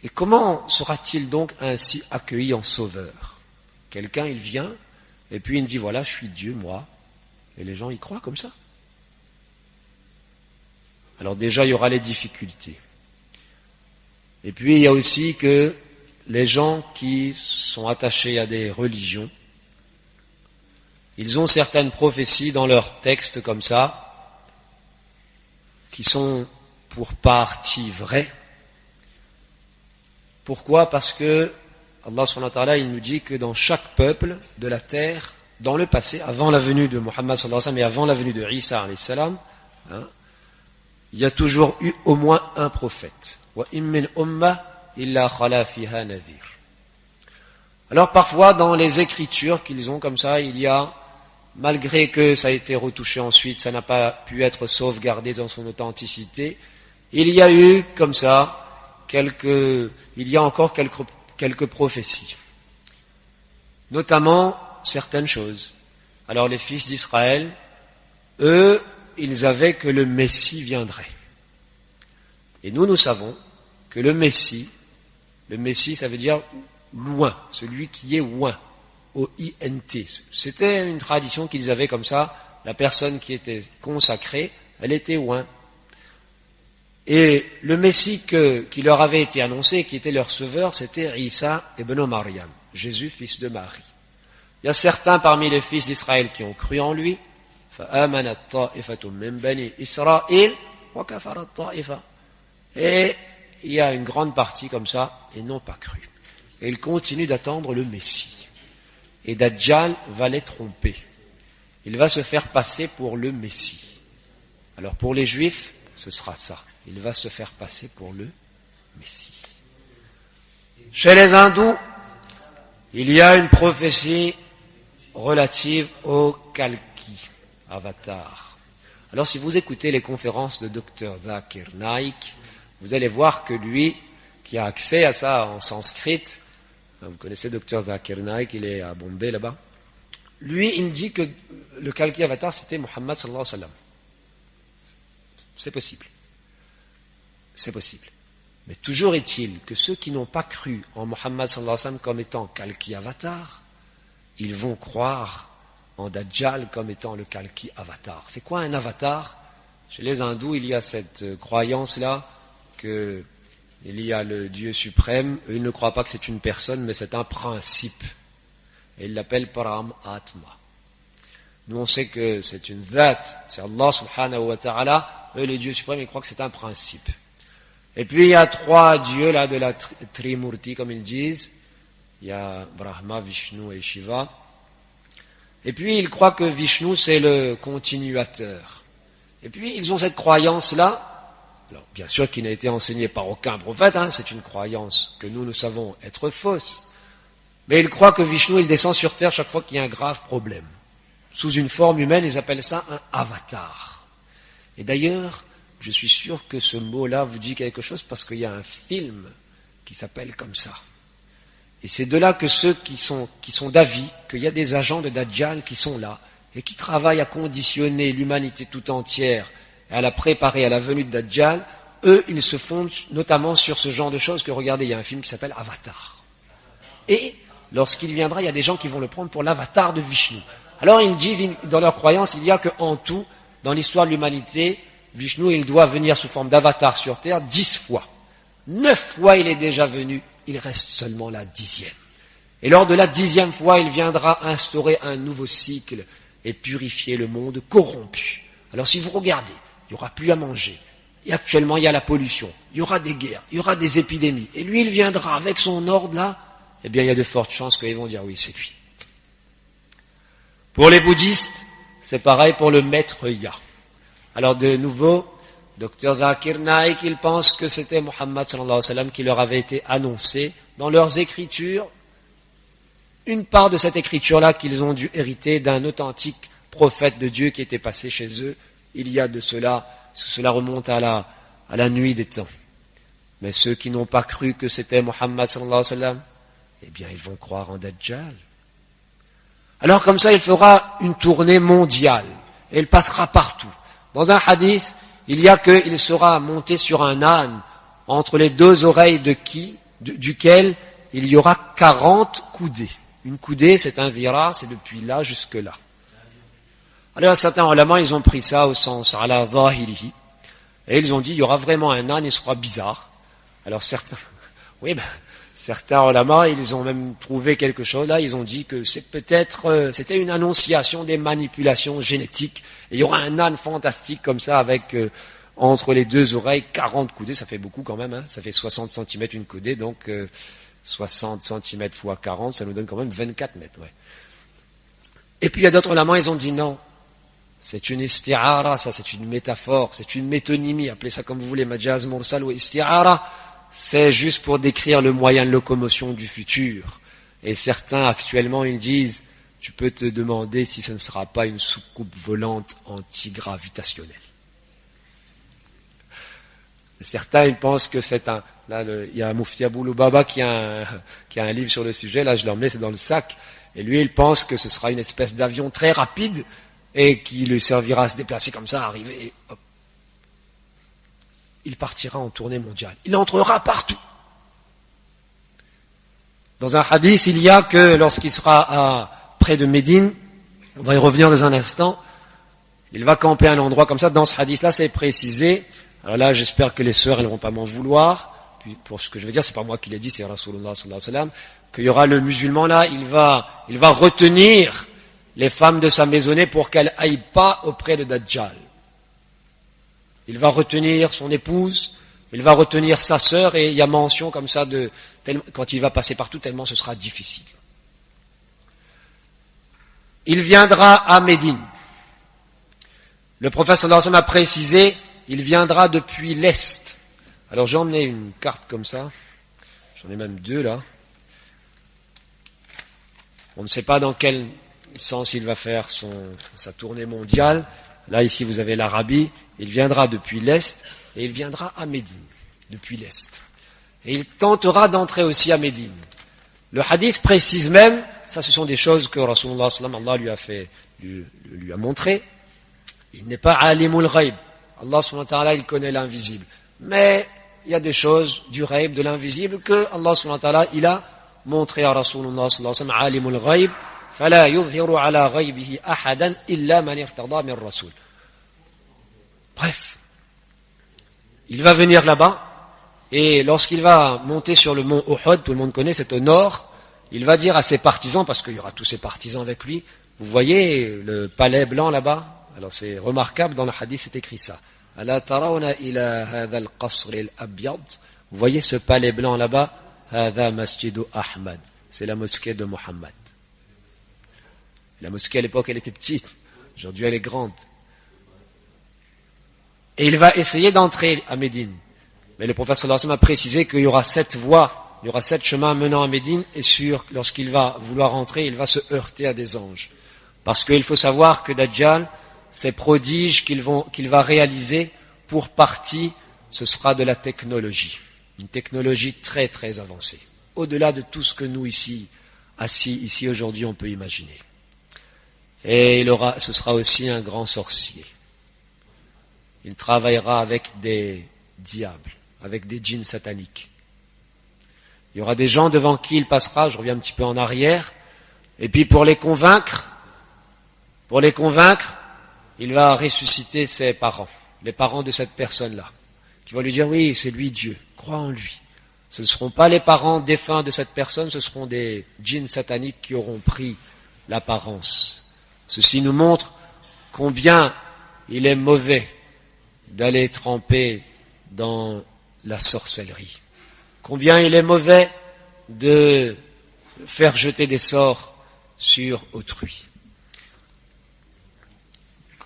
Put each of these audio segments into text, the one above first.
Et comment sera-t-il donc ainsi accueilli en sauveur? Quelqu'un, il vient, et puis il me dit, voilà, je suis Dieu, moi. Et les gens y croient comme ça. Alors déjà, il y aura les difficultés. Et puis, il y a aussi que les gens qui sont attachés à des religions, ils ont certaines prophéties dans leurs textes comme ça, qui sont pour partie vraies. Pourquoi? Parce que Allah subhanahu wa ta'ala, il nous dit que dans chaque peuple de la terre, dans le passé, avant la venue de Muhammad sallallahu alayhi wa sallam et avant la venue de Isa alayhi salam, il y a toujours eu au moins un prophète. Wa in min ummah illa khala fiha nadhir. Alors parfois dans les écritures qu'ils ont comme ça, il y a, malgré que ça a été retouché ensuite, ça n'a pas pu être sauvegardé dans son authenticité, il y a eu comme ça il y a encore quelques prophéties. Notamment certaines choses. Alors les fils d'Israël, eux, ils avaient que le Messie viendrait. Et nous savons que le Messie, ça veut dire loin, celui qui est loin, O-I-N-T. C'était une tradition qu'ils avaient comme ça, la personne qui était consacrée, elle était loin. Et le Messie qui leur avait été annoncé, qui était leur sauveur, c'était Isa ibn Maryam, Jésus, fils de Marie. Il y a certains parmi les fils d'Israël qui ont cru en lui. Et il y a une grande partie comme ça, et n'ont pas cru. Et ils continuent d'attendre le Messie. Et Dajjal va les tromper. Il va se faire passer pour le Messie. Alors pour les Juifs, ce sera ça. Il va se faire passer pour le Messie. Chez les hindous, il y a une prophétie relative au Kalki, avatar. Alors si vous écoutez les conférences de Dr Zakir Naik, vous allez voir que lui, qui a accès à ça en sanskrit, vous connaissez Dr Zakir Naik, il est à Bombay là-bas, lui il dit que le Kalki avatar c'était Muhammad sallallahu alayhi wa sallam. C'est possible. C'est possible. Mais toujours est-il que ceux qui n'ont pas cru en Muhammad sallallahu alayhi wa sallam comme étant Kalki avatar, ils vont croire en Dajjal comme étant le Kalki avatar. C'est quoi un avatar? Chez les hindous, il y a cette croyance-là qu'il y a le Dieu suprême. Eux, ils ne croient pas que c'est une personne, mais c'est un principe. Et ils l'appellent Param Atma. Nous, on sait que c'est une dhat, c'est Allah subhanahu wa ta'ala. Eux, le Dieu suprême, ils croient que c'est un principe. Et puis, il y a trois dieux là de la Trimurti, comme ils disent. Il y a Brahma, Vishnu et Shiva. Et puis, ils croient que Vishnu, c'est le continuateur. Et puis, ils ont cette croyance-là, alors, bien sûr, qui n'a été enseignée par aucun prophète, c'est une croyance que nous savons être fausse. Mais ils croient que Vishnu, il descend sur terre chaque fois qu'il y a un grave problème. Sous une forme humaine, ils appellent ça un avatar. Et d'ailleurs, je suis sûr que ce mot-là vous dit quelque chose parce qu'il y a un film qui s'appelle comme ça. Et c'est de là que ceux qui sont d'avis qu'il y a des agents de Dajjal qui sont là et qui travaillent à conditionner l'humanité tout entière et à la préparer à la venue de Dajjal, eux, ils se fondent notamment sur ce genre de choses que, regardez, il y a un film qui s'appelle Avatar. Et lorsqu'il viendra, il y a des gens qui vont le prendre pour l'avatar de Vishnu. Alors ils disent, dans leur croyance, il y a qu'en tout, dans l'histoire de l'humanité, Vishnu, il doit venir sous forme d'avatar sur terre 10 fois. 9 fois il est déjà venu, il reste seulement la 10e. Et lors de la 10e fois, il viendra instaurer un nouveau cycle et purifier le monde corrompu. Alors si vous regardez, il n'y aura plus à manger. Et actuellement, il y a la pollution, il y aura des guerres, il y aura des épidémies. Et lui, il viendra avec son ordre là, eh bien il y a de fortes chances qu'ils vont dire oui, c'est lui. Pour les bouddhistes, c'est pareil pour le maître Ya. Alors de nouveau, Dr Zakir Naik, il pense que c'était Muhammad sallallahu alayhi wa sallam qui leur avait été annoncé dans leurs écritures, une part de cette écriture-là qu'ils ont dû hériter d'un authentique prophète de Dieu qui était passé chez eux. Il y a de cela remonte à la nuit des temps. Mais ceux qui n'ont pas cru que c'était Muhammad sallallahu alayhi wa sallam, eh bien ils vont croire en Dajjal. Alors comme ça, il fera une tournée mondiale et il passera partout. Dans un hadith, il y a qu'il sera monté sur un âne entre les deux oreilles de qui? duquel il y aura 40 coudées. Une coudée, c'est un dhira, c'est depuis là jusque là. Alors certains ulama, ils ont pris ça au sens ala dhahirihi, et ils ont dit il y aura vraiment un âne, il sera bizarre. Alors certains ulama, ils ont même trouvé quelque chose là, ils ont dit que c'était une annonciation des manipulations génétiques, et il y aura un âne fantastique comme ça avec entre les deux oreilles 40 coudées, ça fait beaucoup quand même, hein, ça fait 60 cm une coudée, donc 60 cm fois 40, ça nous donne quand même 24 mètres. Ouais. Et puis il y a d'autres ulama, ils ont dit non, c'est une isti'ara, ça c'est une métaphore, c'est une métonymie, appelez ça comme vous voulez, majaz mursal ou isti'ara, c'est juste pour décrire le moyen de locomotion du futur. Et certains actuellement ils disent, tu peux te demander si ce ne sera pas une soucoupe volante antigravitationnelle. Certains ils pensent que c'est un... Là, il y a Mufti Abou Loubaba qui a un livre sur le sujet, là je l'ai emmené, c'est dans le sac, et lui il pense que ce sera une espèce d'avion très rapide et qui lui servira à se déplacer comme ça, arriver, et hop. Il partira en tournée mondiale. Il entrera partout. Dans un hadith, il y a que lorsqu'il sera près de Médine, on va y revenir dans un instant, il va camper à un endroit comme ça. Dans ce hadith-là, c'est précisé. Alors là, j'espère que les sœurs, elles ne vont pas m'en vouloir. Puis pour ce que je veux dire, c'est pas moi qui l'ai dit, c'est Rasulullah sallallahu alayhi wa sallam, qu'il y aura le musulman là, il va retenir les femmes de sa maisonnée pour qu'elles aillent pas auprès de Dajjal. Il va retenir son épouse, il va retenir sa sœur, et il y a mention comme ça quand il va passer partout, tellement ce sera difficile. Il viendra à Médine. Le prophète sallallahu alayhi wa sallam a précisé, il viendra depuis l'Est. Alors j'ai emmené une carte comme ça, j'en ai même deux là. On ne sait pas dans quel sens il va faire sa tournée mondiale. Là ici vous avez l'Arabie, il viendra depuis l'Est et il viendra à Médine, depuis l'Est. Et il tentera d'entrer aussi à Médine. Le hadith précise même, ça ce sont des choses que Rasulullah sallallahu alayhi wa sallam lui a montré. Il n'est pas alimul ghaib. Allah subhanahu wa ta'ala, il connaît l'invisible. Mais il y a des choses du ghaib, de l'invisible, que Allah subhanahu wa ta'ala, il a montré à Rasulullah sallallahu alayhi wa sallam, alimul ghaib, fala yuzhiru ala ghaibihi ahadan illa man irtada min rasul. Bref. Il va venir là-bas, et lorsqu'il va monter sur le mont Uhud, tout le monde connaît, c'est au nord, il va dire à ses partisans, parce qu'il y aura tous ses partisans avec lui, vous voyez le palais blanc là-bas? Alors c'est remarquable, dans le hadith c'est écrit ça. Ala tarawna ila hadha al-qasr al-abyad. Vous voyez ce palais blanc là-bas? Hadha masjidu Ahmad. C'est la mosquée de Mohammed. La mosquée à l'époque elle était petite, aujourd'hui elle est grande. Et il va essayer d'entrer à Médine. Mais le prophète sallallahu alayhi wa sallam a précisé qu'il y aura 7 voies, il y aura 7 chemins menant à Médine, et lorsqu'il va vouloir entrer, il va se heurter à des anges. Parce qu'il faut savoir que Dajjal, ces prodiges qu'il va réaliser, pour partie, ce sera de la technologie. Une technologie très très avancée. Au-delà de tout ce que nous assis ici aujourd'hui, on peut imaginer. Et ce sera aussi un grand sorcier. Il travaillera avec des diables, avec des djinns sataniques. Il y aura des gens devant qui il passera, je reviens un petit peu en arrière, et puis pour les convaincre, il va ressusciter ses parents, les parents de cette personne-là, qui vont lui dire, oui, c'est lui Dieu, crois en lui. Ce ne seront pas les parents défunts de cette personne, ce seront des djinns sataniques qui auront pris l'apparence. Ceci nous montre combien il est mauvais d'aller tremper dans la sorcellerie. Combien il est mauvais de faire jeter des sorts sur autrui.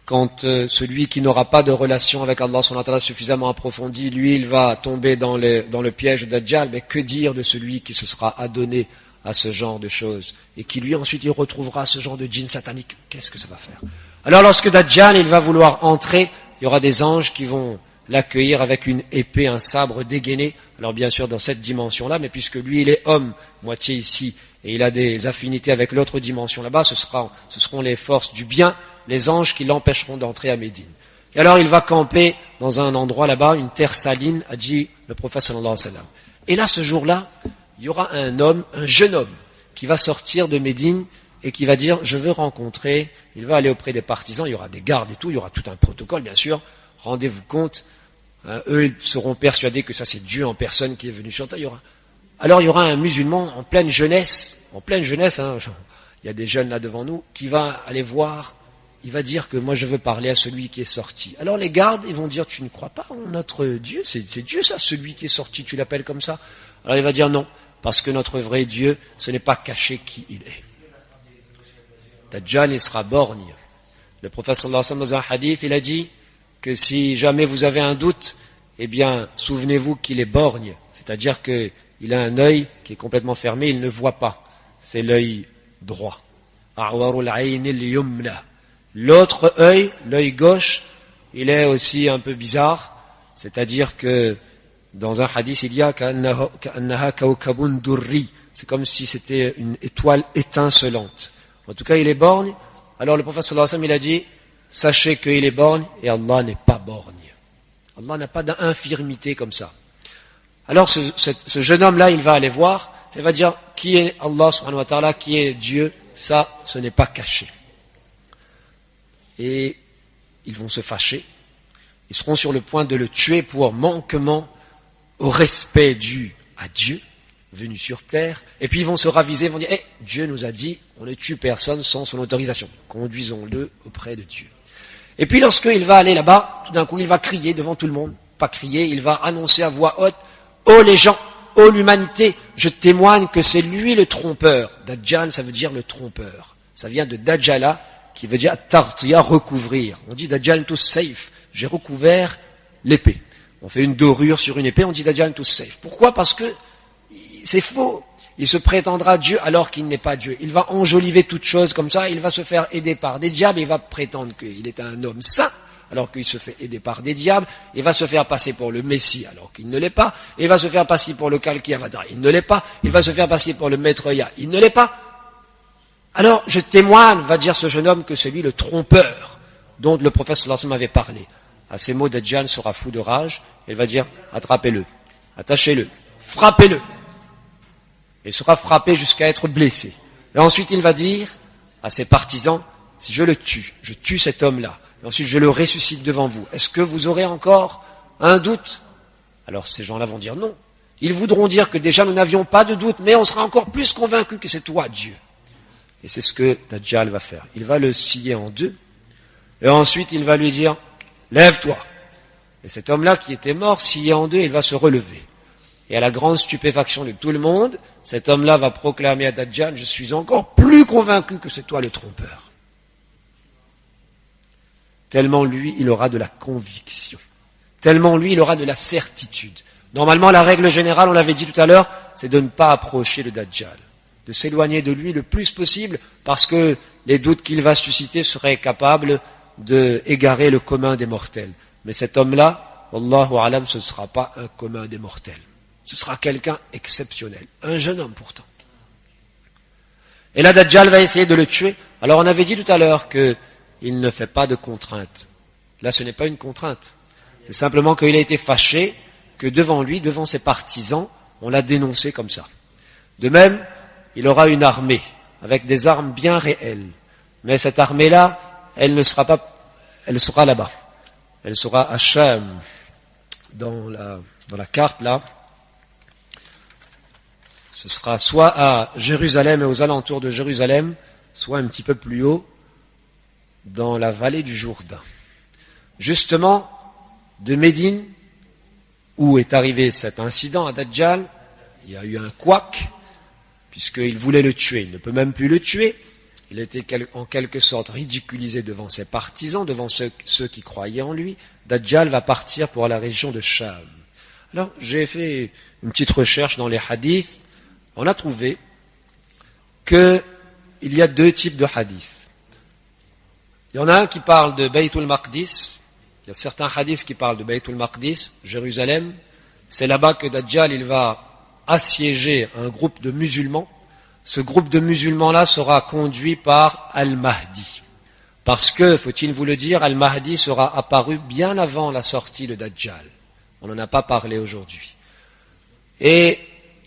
Quand celui qui n'aura pas de relation avec Allah subhanahu wa ta'ala suffisamment approfondie, lui, il va tomber dans le piège de Dajjal, mais que dire de celui qui se sera adonné à ce genre de choses, et qui lui ensuite il retrouvera ce genre de djinn satanique? Qu'est-ce que ça va faire? Alors lorsque Dajjal il va vouloir entrer, il y aura des anges qui vont l'accueillir avec une épée, un sabre dégainé, alors bien sûr dans cette dimension-là, mais puisque lui il est homme, moitié ici, et il a des affinités avec l'autre dimension là-bas, ce seront les forces du bien, les anges qui l'empêcheront d'entrer à Médine. Et alors il va camper dans un endroit là-bas, une terre saline, a dit le prophète sallallahu alayhi wa sallam. Et là, ce jour-là, il y aura un homme, un jeune homme, qui va sortir de Médine et qui va dire, je veux rencontrer, il va aller auprès des partisans, il y aura des gardes et tout, il y aura tout un protocole, bien sûr, rendez-vous compte, eux, ils seront persuadés que ça c'est Dieu en personne qui est venu sur terre. Alors il y aura un musulman en pleine jeunesse, hein, il y a des jeunes là devant nous, qui va aller voir, il va dire que moi je veux parler à celui qui est sorti. Alors les gardes, ils vont dire, tu ne crois pas en notre Dieu, c'est Dieu ça, celui qui est sorti, tu l'appelles comme ça. Alors il va dire non, parce que notre vrai Dieu, ce n'est pas caché qui il est. Dajjal, il sera borgne. Le prophète sallallahu alayhi wa sallam, dans un hadith, il a dit que si jamais vous avez un doute, eh bien, souvenez-vous qu'il est borgne. C'est-à-dire qu'il a un œil qui est complètement fermé, il ne voit pas. C'est l'œil droit. L'autre œil, l'œil gauche, il est aussi un peu bizarre. C'est-à-dire que dans un hadith, il y a ka'annaha kawkabun durri. C'est comme si c'était une étoile étincelante. En tout cas, il est borgne. Alors le prophète sallallahu alayhi wa sallam, il a dit, sachez qu'il est borgne et Allah n'est pas borgne. Allah n'a pas d'infirmité comme ça. Alors ce jeune homme-là, il va aller voir, il va dire, qui est Allah subhanahu wa ta'ala, qui est Dieu, ça, ce n'est pas caché. Et ils vont se fâcher, ils seront sur le point de le tuer pour manquement au respect dû à Dieu, venu sur terre, et puis ils vont se raviser, ils vont dire, Dieu nous a dit, on ne tue personne sans son autorisation, conduisons-le auprès de Dieu. Et puis lorsqu'il va aller là-bas, tout d'un coup il va crier devant tout le monde, pas crier, il va annoncer à voix haute, ô les gens, ô l'humanité, je témoigne que c'est lui le trompeur. Dajjal, ça veut dire le trompeur. Ça vient de Dajjala, qui veut dire tartiya, recouvrir. On dit Dajjal to safe, j'ai recouvert l'épée. On fait une dorure sur une épée, on dit Dajjal to safe. Pourquoi? Parce que c'est faux. Il se prétendra Dieu alors qu'il n'est pas Dieu. Il va enjoliver toute chose comme ça, il va se faire aider par des diables, il va prétendre qu'il est un homme saint, alors qu'il se fait aider par des diables, il va se faire passer pour le Messie alors qu'il ne l'est pas, il va se faire passer pour le Kalki Avadra, il ne l'est pas, il va se faire passer pour le Maître Ya, il ne l'est pas. Alors, je témoigne, va dire ce jeune homme, que c'est lui le trompeur dont le prophète sallallahu alayhi wa sallam avait parlé. À ces mots, Dajjal sera fou de rage, il va dire, attrapez-le, attachez-le, frappez-le. Il sera frappé jusqu'à être blessé. Et ensuite, il va dire à ses partisans, si je le tue, je tue cet homme-là, et ensuite je le ressuscite devant vous, est-ce que vous aurez encore un doute? Alors ces gens-là vont dire non. Ils voudront dire que déjà nous n'avions pas de doute, mais on sera encore plus convaincus que c'est toi, Dieu. Et c'est ce que Dajjal va faire. Il va le scier en deux, et ensuite il va lui dire, lève-toi. Et cet homme-là qui était mort, scié en deux, il va se relever. Et à la grande stupéfaction de tout le monde, cet homme-là va proclamer à Dajjal, je suis encore plus convaincu que c'est toi le trompeur. Tellement lui, il aura de la conviction. Tellement lui, il aura de la certitude. Normalement, la règle générale, on l'avait dit tout à l'heure, c'est de ne pas approcher le Dajjal. De s'éloigner de lui le plus possible, parce que les doutes qu'il va susciter seraient capables d'égarer le commun des mortels. Mais cet homme-là, Wallahu alam, ce ne sera pas un commun des mortels. Ce sera quelqu'un exceptionnel. Un jeune homme pourtant. Et là, Dajjal va essayer de le tuer. Alors on avait dit tout à l'heure qu'il ne fait pas de contrainte. Là, ce n'est pas une contrainte. C'est simplement qu'il a été fâché que devant lui, devant ses partisans, on l'a dénoncé comme ça. De même, il aura une armée avec des armes bien réelles. Mais cette armée-là, elle ne sera pas, elle sera là-bas. Elle sera à Sham, dans la carte là. Ce sera soit à Jérusalem et aux alentours de Jérusalem, soit un petit peu plus haut, dans la vallée du Jourdain. Justement, de Médine, où est arrivé cet incident à Dajjal, il y a eu un couac, puisqu'il voulait le tuer. Il ne peut même plus le tuer. Il était en quelque sorte ridiculisé devant ses partisans, devant ceux qui croyaient en lui. Dajjal va partir pour la région de Sham. Alors, j'ai fait une petite recherche dans les hadiths. On a trouvé qu'il y a deux types de hadiths. Il y en a un qui parle de Baytul Maqdis. Il y a certains hadiths qui parlent de Baytul Maqdis, Jérusalem. C'est là-bas que Dajjal il va assiéger un groupe de musulmans. Ce groupe de musulmans-là sera conduit par Al-Mahdi. Parce que, faut-il vous le dire, Al-Mahdi sera apparu bien avant la sortie de Dajjal. On n'en a pas parlé aujourd'hui. et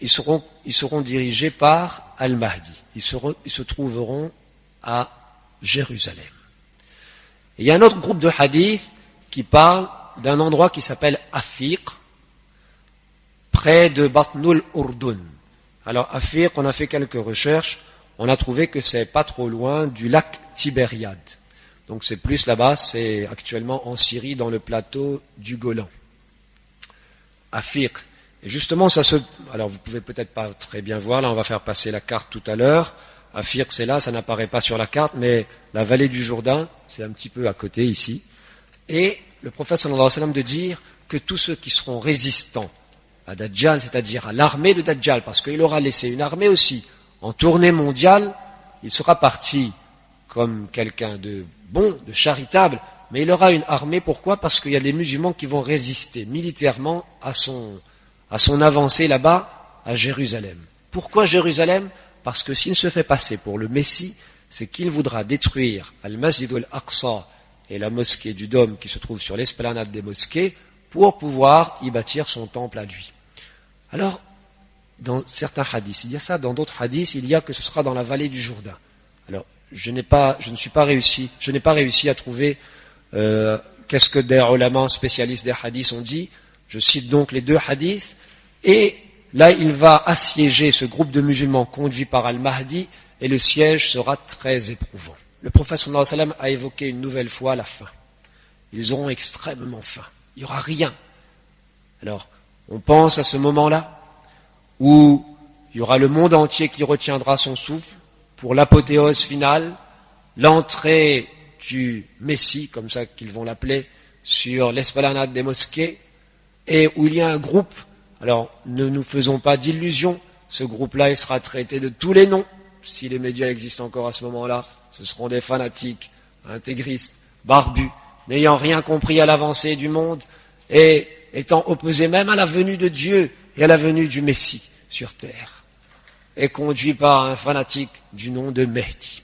ils seront dirigés par Al-Mahdi. Ils se trouveront à Jérusalem. Et il y a un autre groupe de hadiths qui parle d'un endroit qui s'appelle Afiq, près de Batnul Urdun. Alors Afiq, on a fait quelques recherches, on a trouvé que c'est pas trop loin du lac Tibériade. Donc c'est plus là-bas, c'est actuellement en Syrie, dans le plateau du Golan. Afiq. Et justement, alors vous pouvez peut-être pas très bien voir, là on va faire passer la carte tout à l'heure. Afiq, c'est là, ça n'apparaît pas sur la carte, mais la vallée du Jourdain, c'est un petit peu à côté ici. Et le prophète sallallahu alayhi wa sallam de dire que tous ceux qui seront résistants à Dajjal, c'est-à-dire à l'armée de Dajjal, parce qu'il aura laissé une armée aussi en tournée mondiale, il sera parti comme quelqu'un de bon, de charitable, mais il aura une armée, pourquoi? Parce qu'il y a des musulmans qui vont résister militairement à son avancée là-bas, à Jérusalem. Pourquoi Jérusalem? Parce que s'il se fait passer pour le Messie, c'est qu'il voudra détruire Al-Masjid al-Aqsa et la mosquée du Dôme qui se trouve sur l'esplanade des mosquées pour pouvoir y bâtir son temple à lui. Alors, dans certains hadiths, il y a ça, dans d'autres hadiths, il y a que ce sera dans la vallée du Jourdain. Alors, je n'ai pas réussi à trouver qu'est-ce que des ulama spécialistes des hadiths ont dit. Je cite donc les deux hadiths, et là il va assiéger ce groupe de musulmans conduit par Al-Mahdi, et le siège sera très éprouvant. Le prophète sallallahu alayhi wa sallam a évoqué une nouvelle fois la faim. Ils auront extrêmement faim. Il n'y aura rien. Alors, on pense à ce moment-là où il y aura le monde entier qui retiendra son souffle pour l'apothéose finale, l'entrée du Messie, comme ça qu'ils vont l'appeler, sur l'esplanade des mosquées, et où il y a un groupe. Alors, ne nous faisons pas d'illusions, ce groupe-là, il sera traité de tous les noms. Si les médias existent encore à ce moment-là, ce seront des fanatiques, intégristes, barbus, n'ayant rien compris à l'avancée du monde, et étant opposés même à la venue de Dieu et à la venue du Messie sur terre, et conduits par un fanatique du nom de Mehdi.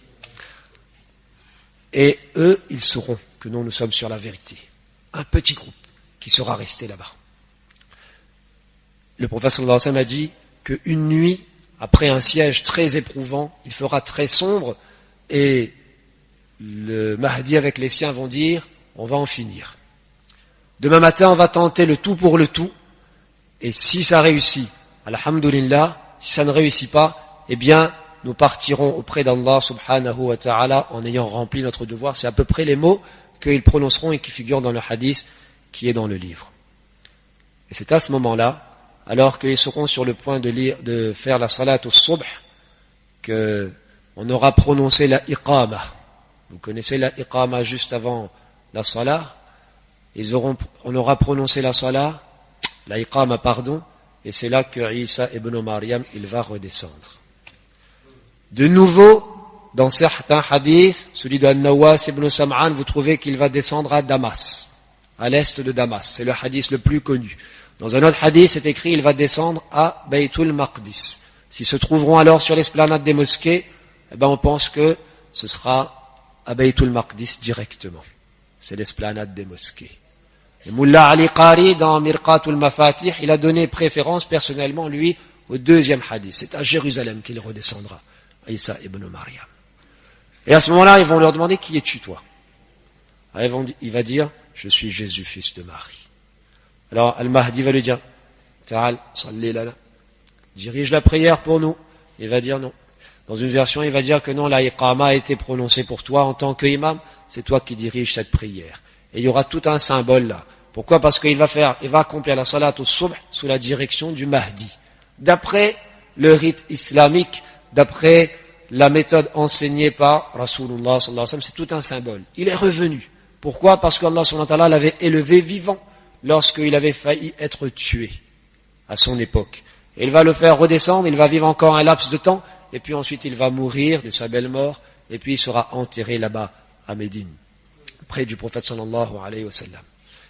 Et eux, ils sauront que nous sommes sur la vérité. Un petit groupe qui sera resté là-bas. Le prophète sallallahu alayhi wa sallam a dit qu'une nuit, après un siège très éprouvant, il fera très sombre, et le Mahdi avec les siens vont dire, on va en finir. Demain matin, on va tenter le tout pour le tout, et si ça réussit, alhamdulillah, si ça ne réussit pas, eh bien, nous partirons auprès d'Allah subhanahu wa ta'ala en ayant rempli notre devoir. C'est à peu près les mots qu'ils prononceront et qui figurent dans le hadith qui est dans le livre. Et c'est à ce moment-là, alors qu'ils seront sur le point de faire la salat au subh, qu'on aura prononcé la iqama. Vous connaissez la iqama juste avant la salat. On aura prononcé la salat, la iqama, pardon, et c'est là que Isa ibn Maryam, il va redescendre. De nouveau, dans certains hadiths, celui de An-Nawas ibn Sam'an, vous trouvez qu'il va descendre à Damas, à l'est de Damas. C'est le hadith le plus connu. Dans un autre hadith, c'est écrit, il va descendre à Baytul Maqdis. S'ils se trouveront alors sur l'esplanade des mosquées, eh ben on pense que ce sera à Baytul Maqdis directement. C'est l'esplanade des mosquées. Et Mullah Ali Qari, dans Mirqatul Mafatih, il a donné préférence personnellement, lui, au deuxième hadith. C'est à Jérusalem qu'il redescendra. Isa ibn Maryam. Et à ce moment-là, ils vont leur demander, qui es-tu toi? Il va dire, je suis Jésus, fils de Marie. Alors, Al-Mahdi va lui dire, Ta'al, salli lana, dirige la prière pour nous. Il va dire non. Dans une version, il va dire que non, la iqama a été prononcée pour toi en tant qu'imam, c'est toi qui diriges cette prière. Et il y aura tout un symbole là. Pourquoi? Parce qu'il va accomplir la salat au subh sous la direction du Mahdi. D'après le rite islamique, d'après la méthode enseignée par Rasulullah sallallahu alayhi wa sallam, c'est tout un symbole. Il est revenu. Pourquoi? Parce qu'Allah sallallahu alayhi wa sallam l'avait élevé vivant lorsqu'il avait failli être tué à son époque. Et il va le faire redescendre, il va vivre encore un laps de temps, et puis ensuite il va mourir de sa belle mort, et puis il sera enterré là-bas à Médine, près du prophète sallallahu alayhi wa sallam.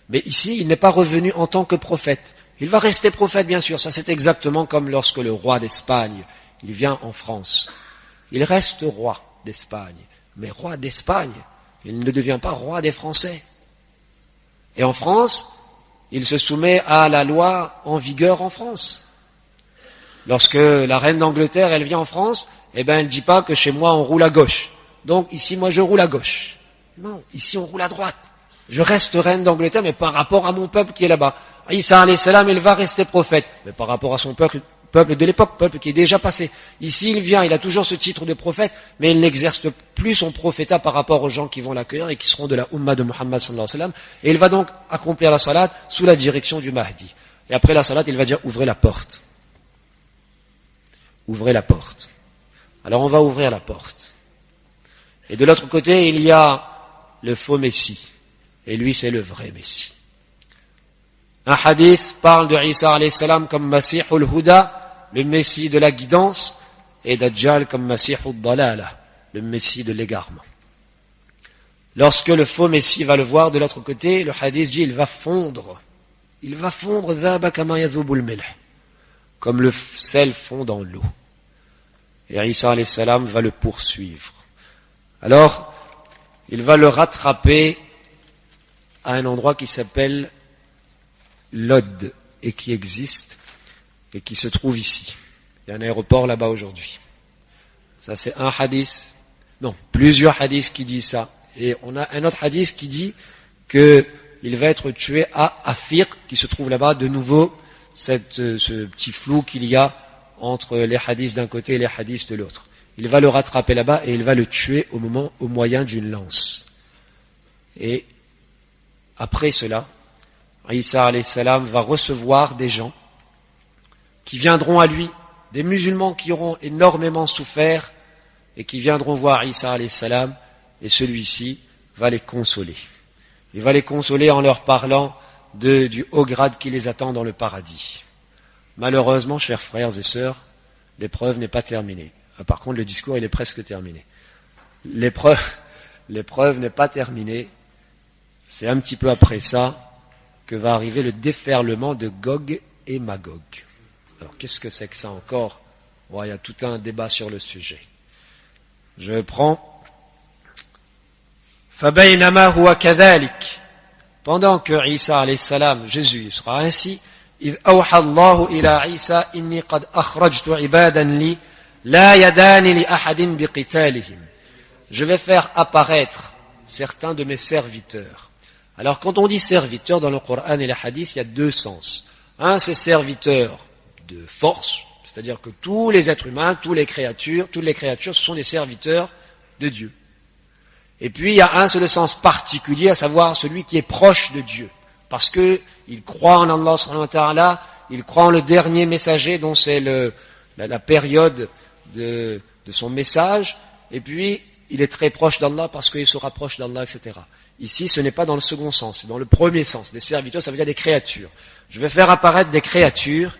Mais ici, il n'est pas revenu en tant que prophète. Il va rester prophète, bien sûr. Ça, c'est exactement comme lorsque le roi d'Espagne, il vient en France. Il reste roi d'Espagne. Mais roi d'Espagne, il ne devient pas roi des Français. Et en France, il se soumet à la loi en vigueur en France. Lorsque la reine d'Angleterre, elle vient en France, eh ben, elle dit pas que chez moi on roule à gauche. Donc, ici, moi, je roule à gauche. Non, ici, on roule à droite. Je reste reine d'Angleterre, mais par rapport à mon peuple qui est là-bas. Isa alayhi salam, il va rester prophète, mais par rapport à son peuple de l'époque, peuple qui est déjà passé. Ici, il vient, il a toujours ce titre de prophète, mais il n'exerce plus son prophétat par rapport aux gens qui vont l'accueillir et qui seront de la Ummah de Muhammad sallallahu alayhi wa sallam. Et il va donc accomplir la salat sous la direction du Mahdi. Et après la salat, il va dire, ouvrez la porte. Ouvrez la porte. Alors on va ouvrir la porte. Et de l'autre côté, il y a le faux Messie. Et lui, c'est le vrai Messie. Un hadith parle de Isa alayhi salam comme Masihul Huda, le Messie de la guidance, et Dajjal comme Masihul Dalala, le Messie de l'égarement. Lorsque le faux Messie va le voir de l'autre côté, le hadith dit, il va fondre. Il va fondre dhaba kama yadhubul milh, comme le sel fond dans l'eau. Et Isa alayhi salam va le poursuivre. Alors, il va le rattraper à un endroit qui s'appelle Lod et qui existe et qui se trouve ici. Il y a un aéroport là-bas aujourd'hui. Ça c'est un hadith, non, plusieurs hadiths qui disent ça. Et on a un autre hadith qui dit que il va être tué à Afiq, qui se trouve là-bas. De nouveau, ce petit flou qu'il y a entre les hadiths d'un côté et les hadiths de l'autre. Il va le rattraper là-bas et il va le tuer au moyen d'une lance. Et après cela, Isa alayhi salam va recevoir des gens qui viendront à lui, des musulmans qui auront énormément souffert et qui viendront voir Isa alayhi salam, et celui-ci va les consoler. Il va les consoler en leur parlant du haut grade qui les attend dans le paradis. Malheureusement, chers frères et sœurs, l'épreuve n'est pas terminée. Par contre, le discours, il est presque terminé. L'épreuve n'est pas terminée. C'est un petit peu après ça que va arriver le déferlement de Gog et Magog. Alors, qu'est-ce que c'est que ça encore? Bon, il y a tout un débat sur le sujet. Je prends. فَبَيْنَمَا هُوَ كَذَلِكَ. Pendant que Isa alayhi salam, Jésus, sera ainsi, إِذْ أَوْحَى اللَّهُ إِلَى عِيسَى إِنِّي قَدْ أَخْرَجْتُ عِبَادًا لِي لَا يَدَانِ لِأَحَدٍ بِقِتَالِهِمْ. Je vais faire apparaître certains de mes serviteurs. Alors, quand on dit serviteur dans le Coran et les hadiths, il y a deux sens. Un, c'est serviteur de force, c'est-à-dire que tous les êtres humains, toutes les créatures, ce sont des serviteurs de Dieu. Et puis, il y a un, c'est le sens particulier, à savoir celui qui est proche de Dieu. Parce que il croit en Allah subhanahu wa ta'ala, il croit en le dernier messager, dont c'est la période de son message, et puis, il est très proche d'Allah parce qu'il se rapproche d'Allah, etc. Ici, ce n'est pas dans le second sens, c'est dans le premier sens. Des serviteurs, ça veut dire des créatures. Je vais faire apparaître des créatures,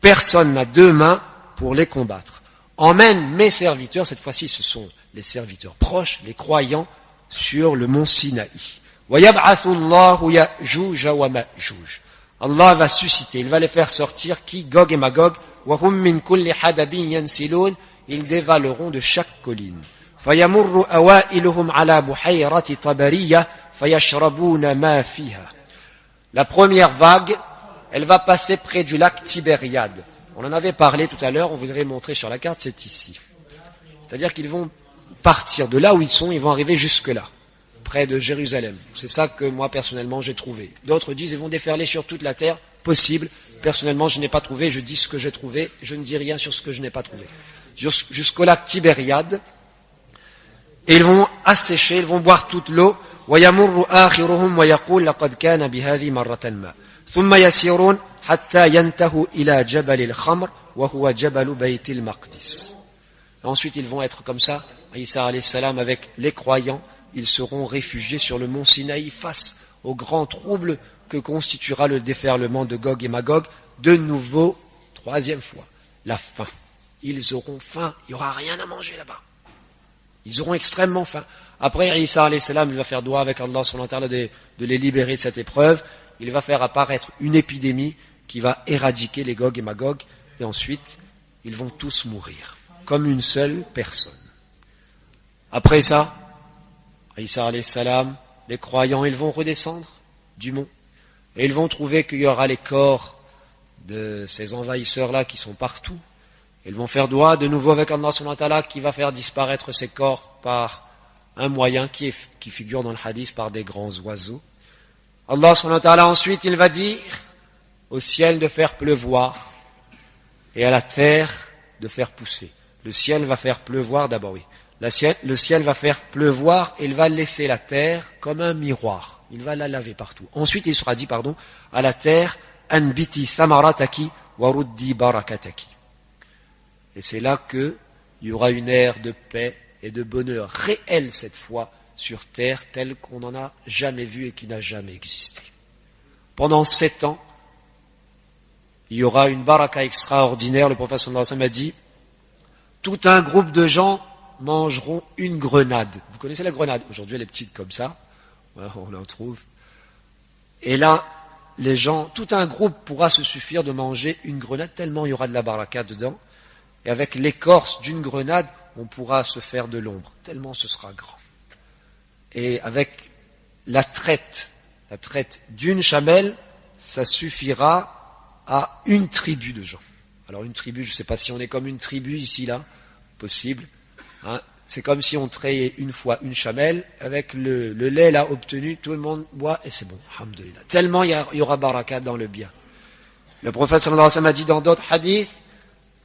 personne n'a deux mains pour les combattre. Emmène mes serviteurs, cette fois-ci ce sont les serviteurs proches, les croyants, sur le mont Sinaï. وَيَبْعَثُ اللَّهُ يَأْجُوجَ وَمَأْجُوجَ. Allah va susciter, il va les faire sortir, qui? Gog et Magog. وَهُمْ مِنْ كُلِّ حَدَبٍ يَنْسِلُونَ. Ils dévaleront de chaque colline. فَيَمُرُّ أَوَائِلُهُمْ عَلَى بُحَيْرَةِ طَبَرِيَّةٍ فَيَشْرَبُونَ مَا فِيهَا. La première vague, elle va passer près du lac Tibériade. On en avait parlé tout à l'heure, on vous avait montré sur la carte, c'est ici. C'est-à-dire qu'ils vont partir de là où ils sont, ils vont arriver jusque-là, près de Jérusalem. C'est ça que moi, personnellement, j'ai trouvé. D'autres disent, ils vont déferler sur toute la terre, possible. Personnellement, je n'ai pas trouvé, je dis ce que j'ai trouvé, je ne dis rien sur ce que je n'ai pas trouvé. Jusqu'au lac Tibériade, et ils vont assécher, ils vont boire toute l'eau. وَيَمُرُّ آخِرُهُمْ وَيَقُولُ لَقَدْ كَانَ بِهَذِهِ مَرَّةً مَا ثُمَّ يَسِيرُونَ حَتَّى يَنْتَهُوا إِلَى جَبَلِ الْخَمْرِ وَهُوَ جَبَلُ بَيْتِ الْمَقْدِسِ. Ensuite, ils vont être comme ça, Isa alayhi salam avec les croyants, ils seront réfugiés sur le mont Sinaï face au grand trouble que constituera le déferlement de Gog et Magog. De nouveau, troisième fois, la faim. Ils auront faim, il n'y aura rien à manger là-bas. Ils auront extrêmement faim. Après, Isa alayhi salam, il va faire dua avec Allah subhanahu wa ta'ala de les libérer de cette épreuve. Il va faire apparaître une épidémie qui va éradiquer les Gog et Magog. Et ensuite, ils vont tous mourir, comme une seule personne. Après ça, Isa alayhi salam, les croyants, ils vont redescendre du mont. Et ils vont trouver qu'il y aura les corps de ces envahisseurs-là qui sont partout. Ils vont faire doigt de nouveau avec Allah subhanahu wa ta'ala qui va faire disparaître ces corps par un moyen qui figure dans le hadith par des grands oiseaux. Allah subhanahu wa ta'ala ensuite il va dire au ciel de faire pleuvoir et à la terre de faire pousser. Le ciel va faire pleuvoir d'abord, oui. Le ciel va faire pleuvoir et il va laisser la terre comme un miroir. Il va la laver partout. Ensuite il sera dit, à la terre, anbiti samarataki waruddi barakataki. Et c'est là qu'il y aura une ère de paix et de bonheur réel cette fois sur terre, telle qu'on n'en a jamais vu et qui n'a jamais existé. Pendant 7 ans, il y aura une baraka extraordinaire. Le prophète sallallahu alayhi wa sallam a dit, tout un groupe de gens mangeront une grenade. Vous connaissez la grenade? Aujourd'hui elle est petite comme ça, on en trouve. Et là, les gens, tout un groupe pourra se suffire de manger une grenade, tellement il y aura de la baraka dedans. Et avec l'écorce d'une grenade, on pourra se faire de l'ombre, tellement ce sera grand. Et avec la traite d'une chamelle, ça suffira à une tribu de gens. Alors une tribu, je ne sais pas si on est comme une tribu ici, là, possible. Hein, c'est comme si on trayait une fois une chamelle, avec le lait là obtenu, tout le monde boit et c'est bon, alhamdoulilah. Tellement il y aura baraka dans le bien. Le prophète sallallahu alayhi wa sallam a dit dans d'autres hadiths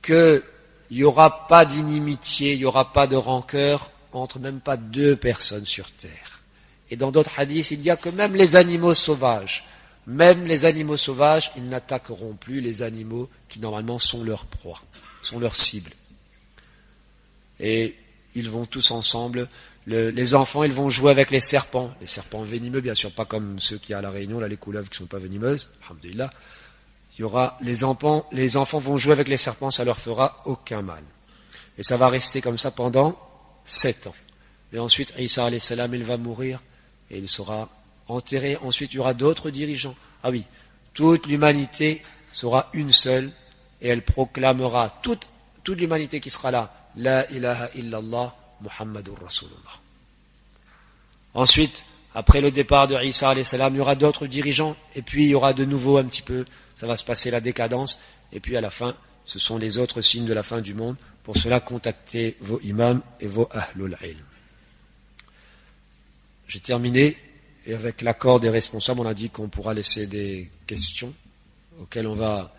que il n'y aura pas d'inimitié, il n'y aura pas de rancœur entre même pas 2 personnes sur terre. Et dans d'autres hadiths, il y a que même les animaux sauvages, ils n'attaqueront plus les animaux qui normalement sont leur proie, sont leur cible. Et ils vont tous ensemble, les enfants, ils vont jouer avec les serpents venimeux, bien sûr, pas comme ceux qui y a à la Réunion, là, les couleuvres qui sont pas venimeuses, alhamdoulilah. Il y aura les enfants vont jouer avec les serpents, ça leur fera aucun mal. Et ça va rester comme ça pendant 7 ans. Et ensuite, Isa alayhi salam, il va mourir et il sera enterré. Ensuite, il y aura d'autres dirigeants. Ah oui, toute l'humanité sera une seule et elle proclamera, toute l'humanité qui sera là, La ilaha illallah Muhammadur Rasulullah. Ensuite, après le départ de Isa alayhi salam, il y aura d'autres dirigeants et puis il y aura de nouveau un petit peu, ça va se passer la décadence et puis à la fin, ce sont les autres signes de la fin du monde. Pour cela, contactez vos imams et vos ahlul ilm. J'ai terminé et avec l'accord des responsables, on a dit qu'on pourra laisser des questions auxquelles on va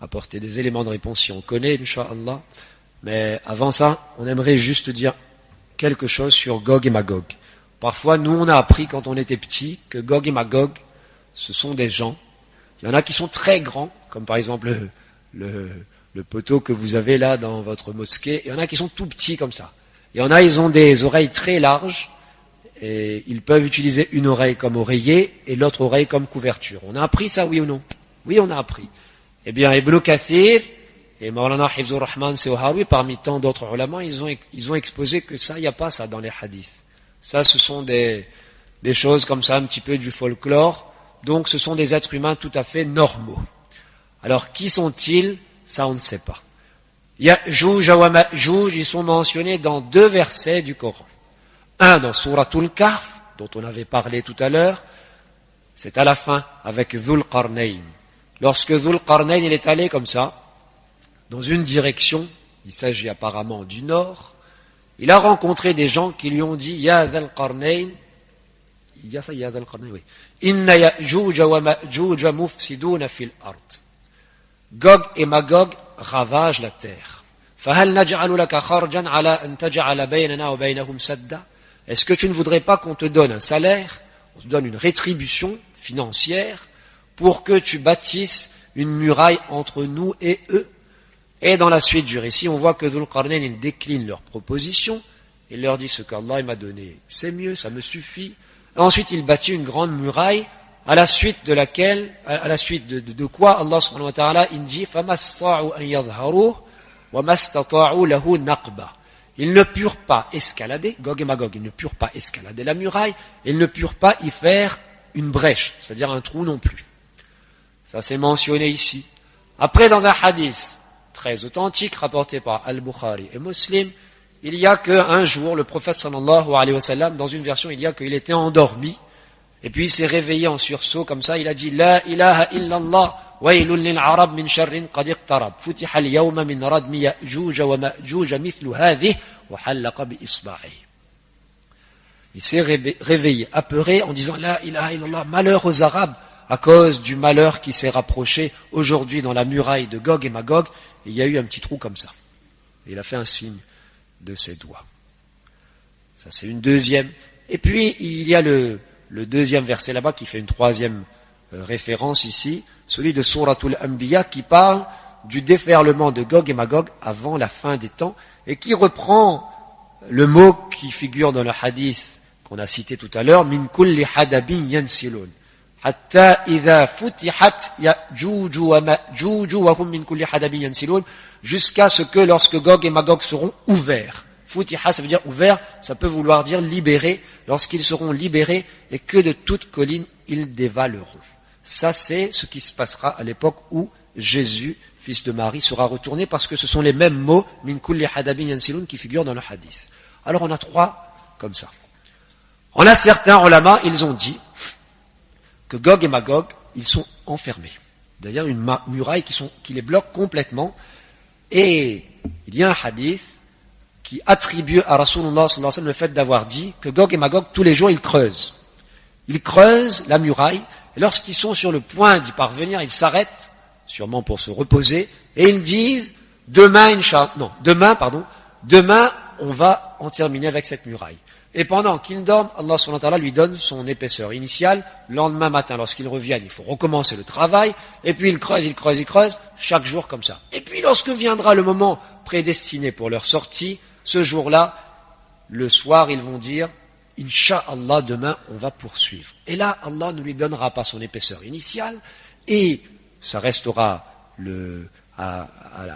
apporter des éléments de réponse si on connaît, Inch'Allah. Mais avant ça, on aimerait juste dire quelque chose sur Gog et Magog. Parfois, nous, on a appris quand on était petit que Gog et Magog, ce sont des gens. Il y en a qui sont très grands, comme par exemple le poteau que vous avez là dans votre mosquée. Il y en a qui sont tout petits comme ça. Il y en a, ils ont des oreilles très larges et ils peuvent utiliser une oreille comme oreiller et l'autre oreille comme couverture. On a appris ça, oui ou non? Oui, on a appris. Eh bien, Ibn Kathir et Maulana Hifzur Rahman Sewharoui, parmi tant d'autres ulama, ils ont exposé que ça, il n'y a pas ça dans les hadiths. Ça, ce sont des choses comme ça, un petit peu du folklore. Donc, ce sont des êtres humains tout à fait normaux. Alors, qui sont-ils? Ça, on ne sait pas. Ya'juj wa Ma'juj, ils sont mentionnés dans 2 versets du Coran. Un dans Suratul Kahf, dont on avait parlé tout à l'heure. C'est à la fin, avec Dhul Qarnayn. Lorsque Dhul Qarnayn, il est allé comme ça, dans une direction, il s'agit apparemment du nord, il a rencontré des gens qui lui ont dit, Ya Dhul Qarnayn, il y a ça, Ya Dhul Qarnayn, oui. Inna Ya'juj wa Ma'juj mufsiduna fil ard. Gog et Magog ravagent la terre. Fahal naj'alu laka kharjan ala an taj'ala baynana wa baynahum sadda? Est-ce que tu ne voudrais pas qu'on te donne un salaire, on te donne une rétribution financière pour que tu bâtisses une muraille entre nous et eux? Et dans la suite du récit, on voit que Dhul Qarnayn, il décline leur proposition, il leur dit ce qu'Allah m'a donné, c'est mieux, ça me suffit. Et ensuite, il bâtit une grande muraille, à la suite de laquelle, à la suite de quoi Allah subhanahu wa ta'ala, il dit فَمَسْتَعُوا أَنْ يَظْهَرُوهُ وَمَسْتَطَعُوا لَهُ نَقْبًا. Ils ne purent pas escalader, Gog et Magog, ils ne purent pas escalader la muraille, ils ne purent pas y faire une brèche, c'est-à-dire un trou non plus. Ça c'est mentionné ici. Après, dans un hadith très authentique, rapporté par Al-Bukhari et Muslim, il y a qu'un jour, le prophète sallallahu alayhi wa sallam, dans une version, il y a qu'il était endormi, et puis il s'est réveillé en sursaut, comme ça, il a dit, La ilaha illallah, ويل للعرب من شر قد اقترب فتح اليوم من ردم يأجوج ومأجوج مثل هذه وحلق بإصبعه. Il s'est réveillé, apeuré, en disant La ilaha illallah, malheur aux Arabes, à cause du malheur qui s'est rapproché aujourd'hui dans la muraille de Gog et Magog, il y a eu un petit trou comme ça. Et il a fait un signe de ses doigts. Ça, c'est une deuxième. Et puis, il y a le deuxième verset là-bas qui fait une troisième référence ici, celui de Suratul Anbiya qui parle du déferlement de Gog et Magog avant la fin des temps et qui reprend le mot qui figure dans le hadith qu'on a cité tout à l'heure, min kulli hadabin yansilun. Hatta idha futihat ya'juj wa ma'juj wa hum min kulli hadabin yansilun, jusqu'à ce que lorsque Gog et Magog seront ouverts. Futiha, ça veut dire ouvert, ça peut vouloir dire libérés, lorsqu'ils seront libérés et que de toute colline ils dévaleront. Ça, c'est ce qui se passera à l'époque où Jésus, fils de Marie, sera retourné, parce que ce sont les mêmes mots, min kulli hadabin yansilun, qui figurent dans le hadith. Alors on a trois comme ça. On a certains ulama, ils ont dit que Gog et Magog, ils sont enfermés. D'ailleurs, une muraille qui les bloque complètement. Et il y a un hadith qui attribue à Rasulullah sallallahu alayhi wa sallam le fait d'avoir dit que Gog et Magog, tous les jours, ils creusent. Ils creusent la muraille, et lorsqu'ils sont sur le point d'y parvenir, ils s'arrêtent, sûrement pour se reposer, et ils disent, demain, on va en terminer avec cette muraille. Et pendant qu'il dorme, Allah subhanahu wa ta'ala lui donne son épaisseur initiale. Le lendemain matin, lorsqu'ils reviennent, il faut recommencer le travail. Et puis ils creusent, chaque jour comme ça. Et puis lorsque viendra le moment prédestiné pour leur sortie, ce jour-là, le soir, ils vont dire, Inch'Allah, demain, on va poursuivre. Et là, Allah ne lui donnera pas son épaisseur initiale, et ça restera à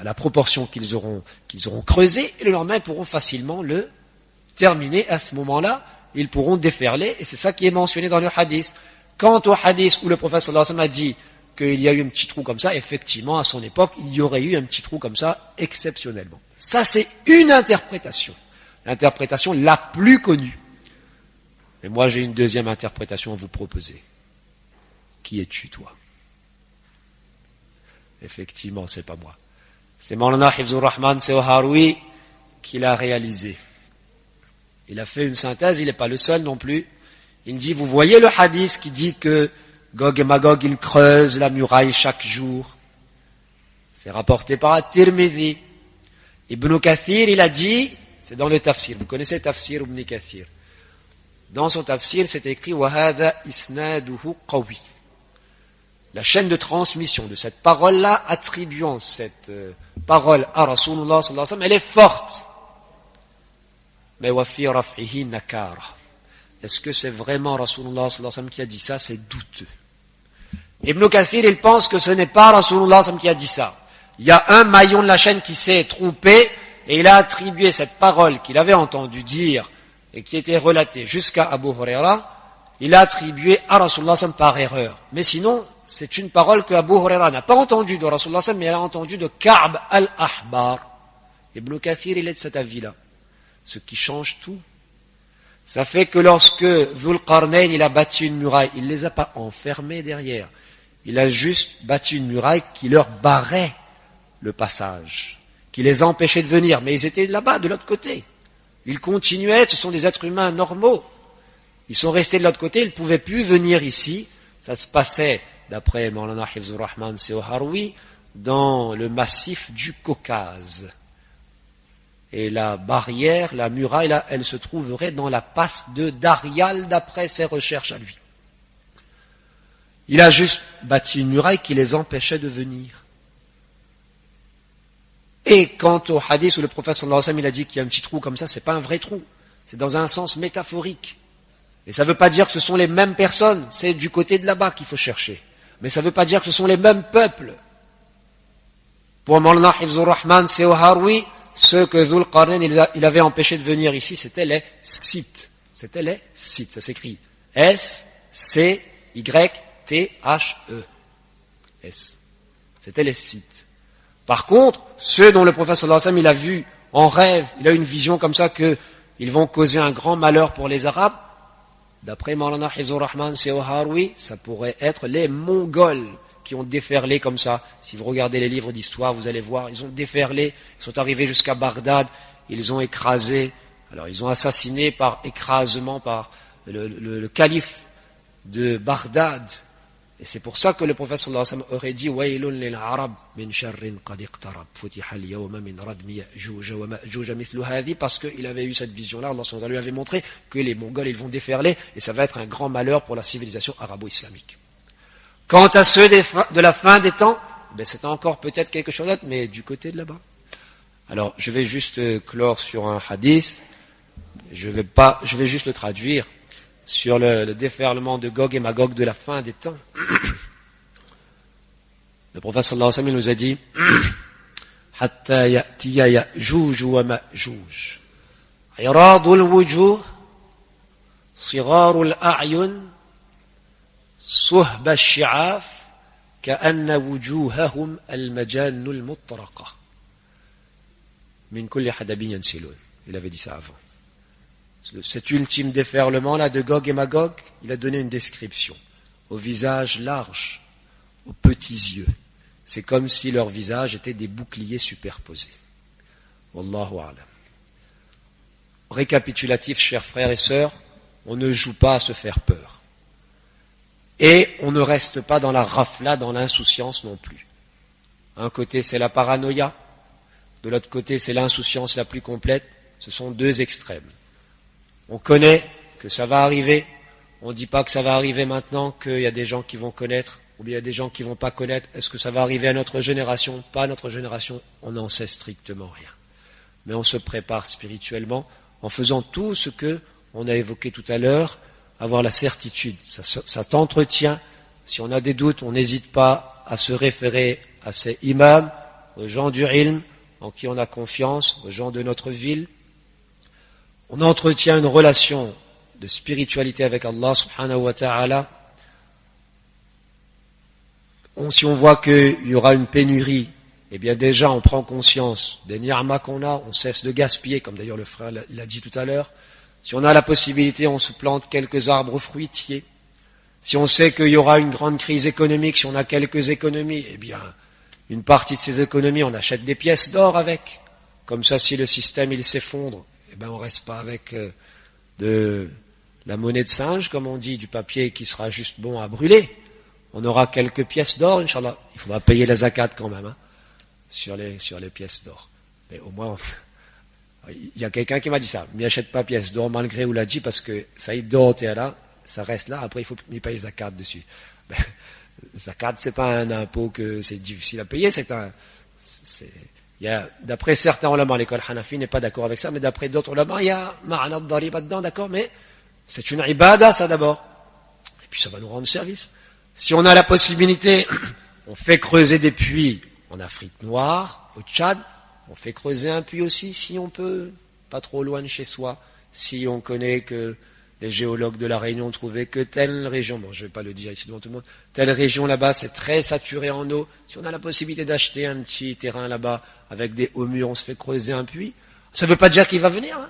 la proportion qu'ils auront creusé, et le lendemain, ils pourront facilement le terminer. À ce moment-là, ils pourront déferler, et c'est ça qui est mentionné dans le hadith. Quant au hadith où le prophète sallallahu alayhi wa sallam a dit qu'il y a eu un petit trou comme ça, effectivement, à son époque, il y aurait eu un petit trou comme ça, exceptionnellement. Ça, c'est une interprétation. L'interprétation la plus connue. Mais moi, j'ai une deuxième interprétation à vous proposer. Qui es-tu, toi? Effectivement, c'est pas moi. C'est Maulana Hifzur Rahman Seoharoui qui l'a réalisé. Il a fait une synthèse, il n'est pas le seul non plus. Il dit, vous voyez le hadith qui dit que Gog et Magog, ils creusent la muraille chaque jour. C'est rapporté par At-Tirmidhi. Ibn Kathir, il a dit, c'est dans le tafsir. Vous connaissez tafsir Ibn Kathir. Dans son tafsir, c'est écrit, وَهَذَا إِسْنَادُهُ قَوِي. La chaîne de transmission de cette parole-là, attribuant cette parole à Rasulullah sallallahu alayhi wa sallam, elle est forte. Mais وَفِي رَفْعِهِ نَكَارًا. Est-ce que c'est vraiment Rasulullah sallallahu alayhi wa sallam qui a dit ça? C'est douteux. Ibn Kathir, il pense que ce n'est pas Rasulullah sallallahu alayhi wa sallam qui a dit ça. Il y a un maillon de la chaîne qui s'est trompé, et il a attribué cette parole qu'il avait entendu dire, et qui était relatée jusqu'à Abu Huraira, il a attribué à Rasulullah sallallahu alayhi wa sallam par erreur. Mais sinon, c'est une parole que Abu Huraira n'a pas entendue de Rasulullah sallallahu alayhi wa sallam, mais elle a entendue de Ka'b al-Ahbar. Ibn Kathir, il est de cet avis-là. Ce qui change tout. Ça fait que lorsque Dhul Qarnayn, il a bâti une muraille, il ne les a pas enfermés derrière. Il a juste bâti une muraille qui leur barrait le passage, qui les empêchait de venir. Mais ils étaient là-bas, de l'autre côté. Ils continuaient, ce sont des êtres humains normaux. Ils sont restés de l'autre côté, ils ne pouvaient plus venir ici. Ça se passait, d'après Maulana Hifzur Rahman Seoharoui, dans le massif du Caucase. Et la barrière, la muraille, là, elle se trouverait dans la passe de Darial, d'après ses recherches à lui. Il a juste bâti une muraille qui les empêchait de venir. Et quant au hadith où le prophète sallallahu alayhi wa sallam, il a dit qu'il y a un petit trou comme ça, c'est pas un vrai trou. C'est dans un sens métaphorique. Et ça ne veut pas dire que ce sont les mêmes personnes, c'est du côté de là-bas qu'il faut chercher. Mais ça ne veut pas dire que ce sont les mêmes peuples. Pour Maulana Hifzur Rahman Seoharoui, ceux que Dhul Qarnayn il avait empêché de venir ici, c'était les Scythes. C'était les Scythes. Ça s'écrit S-C-Y-T-H-E. S. C'était les Scythes. Par contre, ceux dont le prophète sallallahu alayhi wa sallam, il a vu en rêve, il a une vision comme ça que ils vont causer un grand malheur pour les Arabes, d'après Maulana Hifzur Rahman Seoharoui, ça pourrait être les Mongols qui ont déferlé comme ça. Si vous regardez les livres d'histoire, vous allez voir, ils ont déferlé, ils sont arrivés jusqu'à Bagdad, ils ont écrasé, alors ils ont assassiné par écrasement par le calife de Bagdad. Et c'est pour ça que le prophète sallallahu alayhi wa sallam aurait dit Waylun lil arab min sharrin qad iqtarab futiha al-yawma min radmi ya'juj wa ma'juj mithlu hadhi, parce qu'il avait eu cette vision-là, Allah subhanahu wa ta'ala lui avait montré que les Mongols ils vont déferler et ça va être un grand malheur pour la civilisation arabo-islamique. Quant à ceux de la fin des temps, ben c'est encore peut-être quelque chose d'autre, mais du côté de là-bas. Alors, je vais juste clore sur un hadith, je vais juste le traduire, sur le déferlement de Gog et Magog de la fin des temps. Le prophète sallallahu alayhi wa sallam nous a dit Hatta ya'tiya ya'juj wa ma'juj iradul wujuh sigarul a'yun suhba ash-shi'af ka'anna wujuhahum al-majan al-mutraqa min kulli hadabin yansilun. Il avait dit ça avant. Cet ultime déferlement-là de Gog et Magog, il a donné une description. Au visage large, aux petits yeux. C'est comme si leurs visages étaient des boucliers superposés. Wallahu a'lam. Récapitulatif, chers frères et sœurs, on ne joue pas à se faire peur. Et on ne reste pas dans la rafla, dans l'insouciance non plus. Un côté, c'est la paranoïa. De l'autre côté, c'est l'insouciance la plus complète. Ce sont deux extrêmes. On connaît que ça va arriver, on ne dit pas que ça va arriver maintenant, qu'il y a des gens qui vont connaître, ou bien il y a des gens qui ne vont pas connaître. Est-ce que ça va arriver à notre génération? Pas à notre génération, on n'en sait strictement rien. Mais on se prépare spirituellement en faisant tout ce que on a évoqué tout à l'heure, avoir la certitude. Ça t'entretient. Si on a des doutes, on n'hésite pas à se référer à ces imams, aux gens du ilm, en qui on a confiance, aux gens de notre ville. On entretient une relation de spiritualité avec Allah subhanahu wa ta'ala. Si on voit qu'il y aura une pénurie, eh bien déjà on prend conscience des ni'mas qu'on a, on cesse de gaspiller, comme d'ailleurs le frère l'a dit tout à l'heure. Si on a la possibilité, on se plante quelques arbres fruitiers. Si on sait qu'il y aura une grande crise économique, si on a quelques économies, eh bien une partie de ces économies, on achète des pièces d'or avec. Comme ça, si le système il s'effondre, eh ben on reste pas avec de la monnaie de singe, comme on dit, du papier qui sera juste bon à brûler. On aura quelques pièces d'or, Inch'Allah. Il faudra payer la zakat quand même, hein, sur les pièces d'or. Mais au moins, il y a quelqu'un qui m'a dit ça. Mais achète pas pièces d'or malgré où l'a dit, parce que ça y d'or, t'es là, ça reste là, après il faut y payer zakat dessus. Ben, zakat, c'est pas un impôt que c'est difficile à payer, d'après certains ulama, l'école Hanafi n'est pas d'accord avec ça, mais d'après d'autres ulama, il y a ma'ana ad-dariba dedans, d'accord, mais c'est une ibada, ça d'abord. Et puis ça va nous rendre service. Si on a la possibilité, on fait creuser des puits en Afrique noire, au Tchad, on fait creuser un puits aussi, si on peut, pas trop loin de chez soi, si on connaît que les géologues de la Réunion ont trouvé que telle région, bon je vais pas le dire ici devant tout le monde, telle région là-bas c'est très saturé en eau, si on a la possibilité d'acheter un petit terrain là-bas avec des hauts murs, on se fait creuser un puits, ça ne veut pas dire qu'il va venir, hein.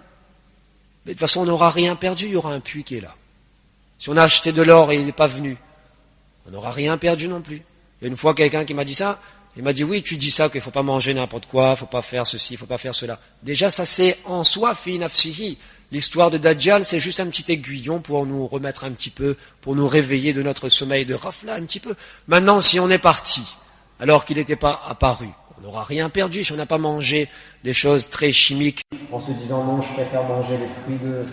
Mais de toute façon on n'aura rien perdu, il y aura un puits qui est là. Si on a acheté de l'or et il n'est pas venu, on n'aura rien perdu non plus. Il y a une fois quelqu'un qui m'a dit ça, il m'a dit oui tu dis ça qu'il ne faut pas manger n'importe quoi, il ne faut pas faire ceci, il ne faut pas faire cela. Déjà ça c'est en soi, fi nafsihi. L'histoire de Dajjal, c'est juste un petit aiguillon pour nous remettre un petit peu, pour nous réveiller de notre sommeil de rafla un petit peu. Maintenant, si on est parti, alors qu'il n'était pas apparu, on n'aura rien perdu si on n'a pas mangé des choses très chimiques. En se disant non, je préfère manger les fruits de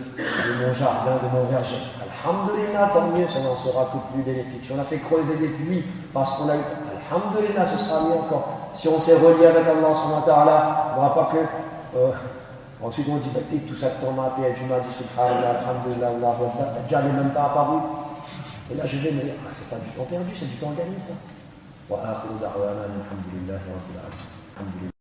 mon jardin, de mon verger. Alhamdulillah, tant mieux, ça n'en sera que plus bénéfique. Si on a fait creuser des puits parce qu'on a eu... Alhamdulillah, ce sera mieux encore. Si on s'est relié avec Allah subhanahu wa ta'ala, il ne faudra pas que... Ensuite, on dit, tout ça que t'en as appelé, tu m'as dit, subhanallah, alhamdulillah, Allahu Akbar, déjà les mêmes pas apparu. Et là, je vais me dire, c'est pas du temps perdu, c'est du temps gagné, ça. Wa akhiru da'wana, alhamdulillah, rabbil alamin.